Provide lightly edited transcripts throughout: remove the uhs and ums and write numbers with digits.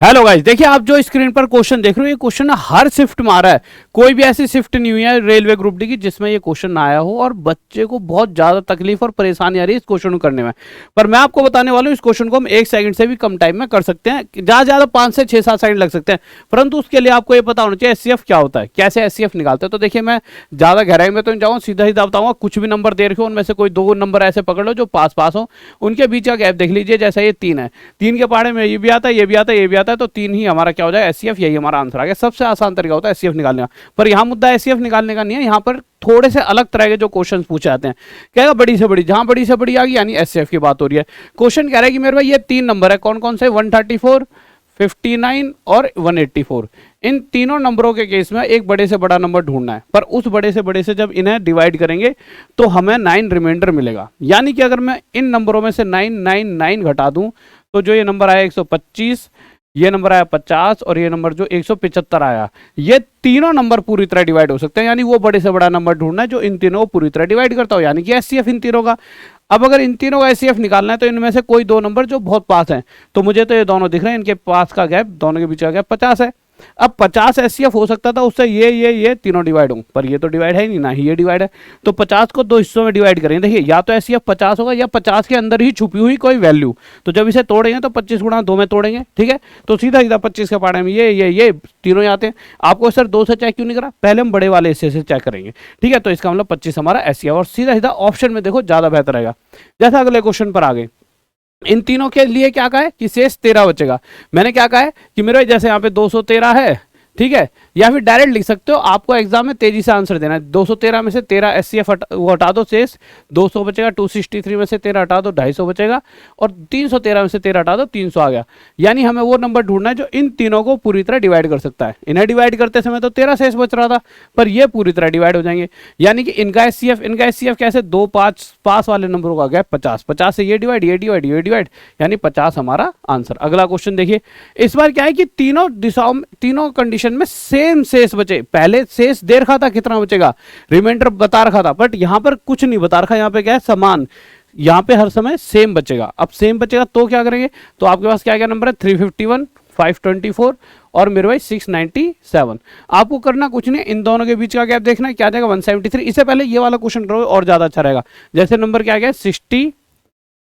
Hello guys, देखिए आप जो स्क्रीन पर क्वेश्चन देख रहे हो, ये क्वेश्चन हर शिफ्ट में आ रहा है। कोई भी ऐसी शिफ्ट नहीं हुई है रेलवे ग्रुप डी की जिसमें ये क्वेश्चन ना आया हो और बच्चे को बहुत ज्यादा तकलीफ और परेशानी आ रही है इस क्वेश्चन को करने में। पर मैं आपको बताने वाला हूँ, इस क्वेश्चन को हम 1 सेकंड से भी कम टाइम में कर सकते हैं, ज्यादा ज्यादा 5 से 6 7 सेकंड लग सकते हैं। परंतु उसके लिए आपको ये पता होना चाहिए एचसीएफ क्या होता है, कैसे एचसीएफ निकालते हैं। तो देखिए, मैं ज्यादा गहराई में तो नहीं जाऊँगा, सीधा सीधा बताऊंगा। कुछ भी नंबर दे रखे हो, उनमें से कोई 2 नंबर ऐसे पकड़ लो जो पास पास हो, उनके बीच का गैप देख लीजिए। जैसा ये 3 है, 3 के पहाड़े में ये भी आता है, ये भी आता है, ये भी आता है, तो 3 ही हमारा क्या हो जाएगा, एचसीएफ। यही हमारा आंसर आ गया। सबसे आसान तरीका होता है एचसीएफ निकालने का। पर यहां मुद्दा एचसीएफ निकालने का नहीं है, यहां पर थोड़े से अलग तरह के जो क्वेश्चन पूछे जाते हैं। कहेगा बड़ी से बड़ी, जहां बड़ी से बड़ी आ गई यानी एचसीएफ की बात हो रही है। क्वेश्चन कह रहा है कि मेरे भाई ये 3 नंबर है, कौन कौन से, 134, 59 और 184। इन तीनों नंबरों के केस में एक बड़े से बड़ा नंबर ढूंढना है। पर उस बड़े से बड़े से जब इन्हें डिवाइड करेंगे तो हमें 9 रिमाइंडर मिलेगा। यानी कि अगर मैं इन नंबरों में से 999 घटा दूं तो जो ये नंबर आया 125, ये नंबर आया 50 और ये नंबर जो 175 आया, ये तीनों नंबर पूरी तरह डिवाइड हो सकते हैं। यानी वो बड़े से बड़ा नंबर ढूंढना है जो इन तीनों को पूरी तरह डिवाइड करता हो, यानी कि एचसीएफ इन तीनों का। अब अगर इन तीनों का एचसीएफ निकालना है तो इनमें से कोई 2 नंबर जो बहुत पास हैं, तो मुझे तो ये दोनों दिख रहे हैं, इनके पास का गैप, दोनों के बीच का गैप 50 है। अब 50 एचसीएफ हो सकता था उससे ये तीनों डिवाइड हों, पर ये तो डिवाइड है ही नहीं, ना ही ये डिवाइड है। तो 50 को 2 हिस्सों में डिवाइड करेंगे। देखिए, या तो एचसीएफ 50 होगा या 50 के अंदर ही छुपी हुई कोई वैल्यू। तो जब इसे तोड़ेंगे तो 25 गुणा 2 में तोड़ेंगे, ठीक है। तो सीधा सीधा 25 के पाड़े में ये तीनों ही आते हैं। आपको सर 2 से चेक क्यों नहीं करा, पहले हम बड़े वाले हिस्से से चेक करेंगे, ठीक है। तो इसका मतलब 25 हमारा एचसीएफ, और सीधा सीधा ऑप्शन में देखो ज्यादा बेहतर रहेगा। जैसा अगले क्वेश्चन पर आ गए, इन तीनों के लिए क्या कहा है कि शेष 13 बचेगा। मैंने क्या कहा है कि मेरे जैसे यहाँ पे 213 है, ठीक है, या फिर डायरेक्ट लिख सकते हो। आपको एग्जाम में तेजी से आंसर देना है। 213 में से 13 एचसीएफ वो हटा दो, शेष 200 बचेगा। 263 में से 13 हटा दो, 250 बचेगा। और 313 में से 13 हटा दो, 300 आ गया। यानी हमें वो नंबर ढूंढना है जो इन तीनों को पूरी तरह डिवाइड कर सकता है। इन्हें डिवाइड करते समय तो 13 शेष बच रहा था, पर ये पूरी तरह डिवाइड हो जाएंगे। यानी कि इनका एचसीएफ कैसे, 2 5 पास वाले नंबरों का गैप 50, 50 से ये डिवाइड, ये डिवाइड, ये डिवाइड, यानी 50 हमारा आंसर। अगला क्वेश्चन देखिए, इस बार क्या है कि तीनों दिशाओं में, तीनों कंडीशन में सेम शेष बचे। पहले शेष दे रखा था कितना बचेगा, रिमाइंडर बता रखा था, बट यहां पर कुछ नहीं बता रखा। यहां पे क्या है, समान, यहां पे हर समय सेम बचेगा। अब सेम बचेगा तो क्या करेंगे, तो आपके पास क्या क्या नंबर है, 351, 524 और मेरे भाई 697। आपको करना कुछ नहीं, इन दोनों के बीच का गैप देखना है, क्या जाएगा 173। इससे पहले ये वाला क्वेश्चन करो और ज्यादा अच्छा रहेगा। जैसे नंबर क्या गया 60,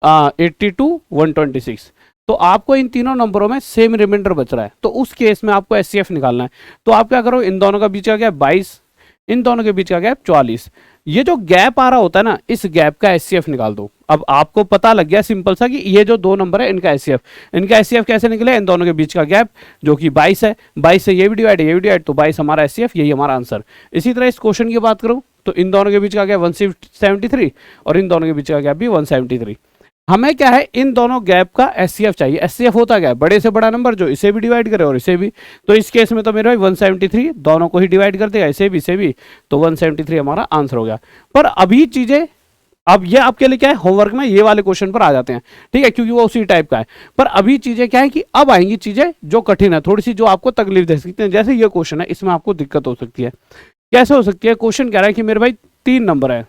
82, 126। तो आपको इन तीनों नंबरों में सेम रिमाइंडर बच रहा है, तो उस केस में आपको एचसीएफ निकालना है। तो आप क्या करो, इन दोनों का बीच का गैप 22, इन दोनों के बीच का गैप 44। ये जो गैप आ रहा होता है ना, इस गैप का एचसीएफ निकाल दो। अब आपको पता लग गया सिंपल सा कि ये जो 2 नंबर है इनका एचसीएफ कैसे निकले, इन दोनों के बीच का गैप जो कि 22 है, 22 से ये भी डिवाइड, ये भी डिवाइड, तो 22 हमारा एचसीएफ, यही हमारा आंसर। इसी तरह इस क्वेश्चन की बात करूं तो इन दोनों के बीच का गैप 173 और इन दोनों के बीच का गैप भी 173। हमें क्या है, इन दोनों गैप का एचसीएफ चाहिए। एचसीएफ होता क्या है, बड़े से बड़ा नंबर जो इसे भी डिवाइड करे और इसे भी। तो इस केस में तो मेरे भाई 173 दोनों को ही डिवाइड कर देगा, इसे भी, तो 173 हमारा आंसर हो गया। पर अभी चीजें, अब ये आपके लिए क्या है, होमवर्क में ये वाले क्वेश्चन पर आ जाते हैं, ठीक है, क्योंकि वो उसी टाइप का है। पर अभी चीजें क्या है कि अब आएंगी चीजें जो कठिन है, थोड़ी सी, जो आपको तकलीफ दे सकती है। जैसे ये क्वेश्चन है, इसमें आपको दिक्कत हो सकती है। कैसे हो सकती है, क्वेश्चन कह रहा है कि मेरे भाई 3 नंबर है,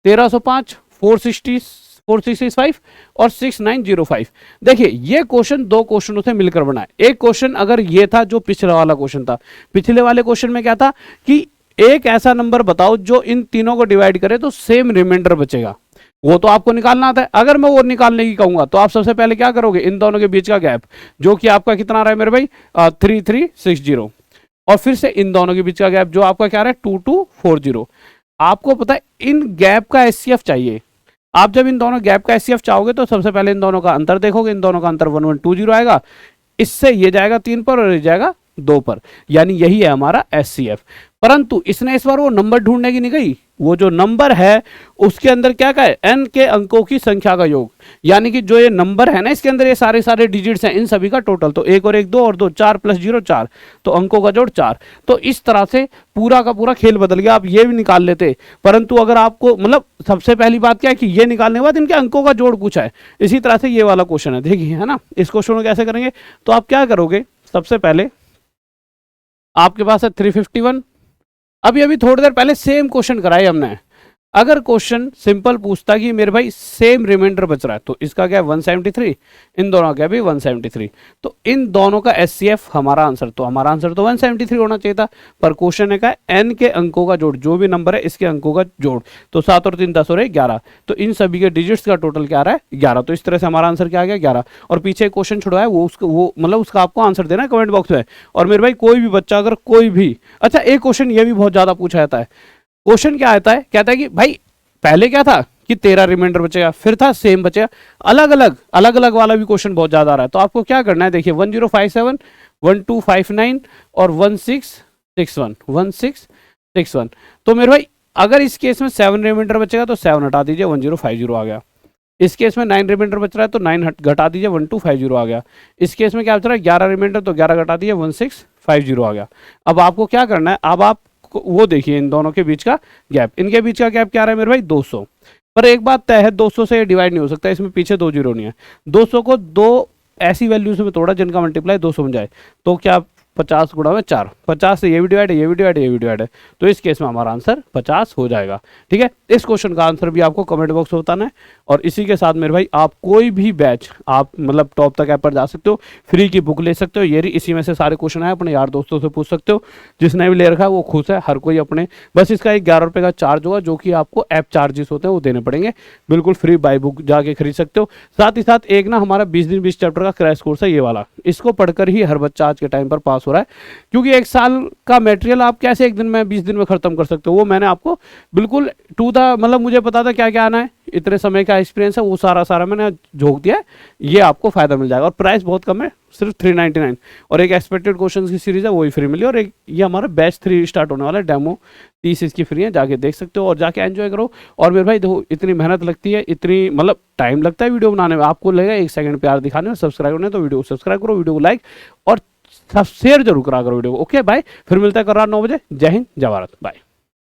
1305, 465 और 6905। देखिए, ये क्वेश्चन 2 क्वेश्चनों से मिलकर बना है। एक क्वेश्चन अगर ये था जो पिछले वाला क्वेश्चन था, पिछले वाले क्वेश्चन में क्या था कि एक ऐसा नंबर बताओ जो इन तीनों को डिवाइड करे तो सेम रिमाइंडर बचेगा, वो तो आपको निकालना आता है। अगर मैं वो निकालने की कहूंगा तो आप सबसे पहले क्या करोगे, इन दोनों के बीच का गैप जो कि आपका कितना रहा है मेरे भाई 3360, और फिर से इन दोनों के बीच का गैप जो आपका क्या रहा है 2240। आपको पता है इन गैप का एचसीएफ चाहिए। आप जब इन दोनों गैप का एचसीएफ चाहोगे तो सबसे पहले इन दोनों का अंतर देखोगे, इन दोनों का अंतर 1120 आएगा, इससे ये जाएगा 3 पर और ये जाएगा 2 पर, यानी यही है हमारा एचसीएफ। परंतु इसने इस बार वो नंबर ढूंढने की नहीं कही, वो जो नंबर है उसके अंदर क्या का है, n के अंकों की संख्या का योग। यानी कि जो ये नंबर है ना, इसके अंदर ये सारे सारे डिजिट्स हैं, इन सभी का टोटल, तो 1 और 1 2 और 2 4 + 0 4, तो अंकों का जोड़ 4। तो इस तरह से पूरा का पूरा खेल बदल गया। आप ये भी निकाल लेते, परंतु अगर आपको, मतलब सबसे पहली बात क्या है कि ये निकालने के बाद इनके अंकों का जोड़ पूछा है। इसी तरह से ये वाला क्वेश्चन है, देखिए, है ना। इस क्वेश्चन को कैसे करेंगे, तो आप क्या करोगे, सबसे पहले आपके पास है 351। अभी थोड़ी देर पहले सेम क्वेश्चन कराया हमने, अगर क्वेश्चन सिंपल पूछता कि मेरे भाई सेम रिमाइंडर बच रहा है, तो इसका क्या है 173, इन दोनों का भी 173, तो इन दोनों का एचसीएफ हमारा आंसर, तो हमारा आंसर तो 173 होना चाहिए था। पर क्वेश्चन है का एन के अंकों का जोड़, जो भी नंबर है इसके अंकों का जोड़, तो 7 और 3 10 हो रहे 11, तो इन सभी के डिजिट्स का टोटल क्या आ रहा है 11, तो इस तरह से हमारा आंसर क्या आ गया 11। और पीछे क्वेश्चन छोड़ा है वो उसको, वो मतलब उसका आपको आंसर देना है कमेंट बॉक्स में। और मेरे भाई कोई भी बच्चा अगर कोई भी, अच्छा एक क्वेश्चन ये भी बहुत ज्यादा पूछा जाता है, क्वेश्चन क्या आता है, कहता है कि भाई पहले क्या था कि 13 रिमाइंडर बचेगा, फिर था सेम बचेगा, अलग अलग वाला भी क्वेश्चन बहुत ज्यादा आ रहा है। तो आपको क्या करना है, देखिए 1057, 1259 और 1661। तो मेरे भाई अगर इस केस में 7 रिमाइंडर बचेगा तो 7 हटा दीजिए 1050 आ गया। इस केस में 9 रिमाइंडर बच रहा है तो 9 घटा दीजिए 1250 आ गया। इस केस में क्या बच रहा है 11 रिमाइंडर, तो 11 घटा दीजिए 1650 आ गया। अब आपको क्या करना है, अब आप वो देखिए इन दोनों के बीच का गैप, इनके बीच का गैप क्या रहा है मेरे भाई 200। पर एक बात तय है 200 से डिवाइड नहीं हो सकता, इसमें पीछे 2 जीरो नहीं है। 200 को 2 ऐसी वैल्यूज में तोड़ा जिनका मल्टीप्लाई 200 में जाए, तो क्या 50 गुणा में 4, 50 से ये भी डिवाइड है, ये भी डिवाइड है, ये भी डिवाइड है, तो इस केस में हमारा आंसर 50 हो जाएगा। ठीक है, इस क्वेश्चन का आंसर भी आपको कमेंट बॉक्स में बताना है। और इसी के साथ मेरे भाई आप कोई भी बैच आप मतलब टॉप तक ऐप पर जा सकते हो, फ्री की बुक ले सकते हो, ये इसी में से सारे क्वेश्चन आए, अपने यार दोस्तों से पूछ सकते हो, जिसने भी ले रखा है वो खुश है, हर कोई अपने, बस इसका एक 11 रुपये का चार्ज होगा जो कि आपको ऐप चार्जेस होते हैं वो देने पड़ेंगे, बिल्कुल फ्री बाई बुक जाके खरीद सकते हो। साथ ही साथ एक ना हमारा 20 दिन 20 चैप्टर का क्रैश कोर्स है ये वाला, इसको पढ़कर ही हर बच्चा आज के टाइम पर पास हो रहा है, क्योंकि एक साल का मटेरियल आप कैसे एक दिन में 20 दिन में खत्म कर सकते हो, वो मैंने आपको बिल्कुल टू द मतलब मुझे पता था क्या क्या आना है, इतने समय का एक्सपीरियंस है, वो सारा मैंने झोंक दिया है, ये आपको फायदा मिल जाएगा। और प्राइस बहुत कम है, सिर्फ 399, और एक एक्सपेक्टेड क्वेश्चंस की सीरीज है वही फ्री मिली, और एक ये हमारा बैच 3 स्टार्ट होने वाला है, डेमो 30 इसकी फ्री है, जाके देख सकते हो और जाके एंजॉय करो। और मेरे भाई देखो इतनी मेहनत लगती है, इतनी मतलब टाइम लगता है वीडियो बनाने में, आपको लगेगा 1 सेकंड प्यार दिखाने में, सब्सक्राइब करने तो वीडियो को सब्सक्राइब करो, वीडियो को लाइक और शेयर जरूर करा करो वीडियो को। ओके बाय, फिर मिलता है कल रात 9 बजे। जय हिंद, जय भारत, बाय।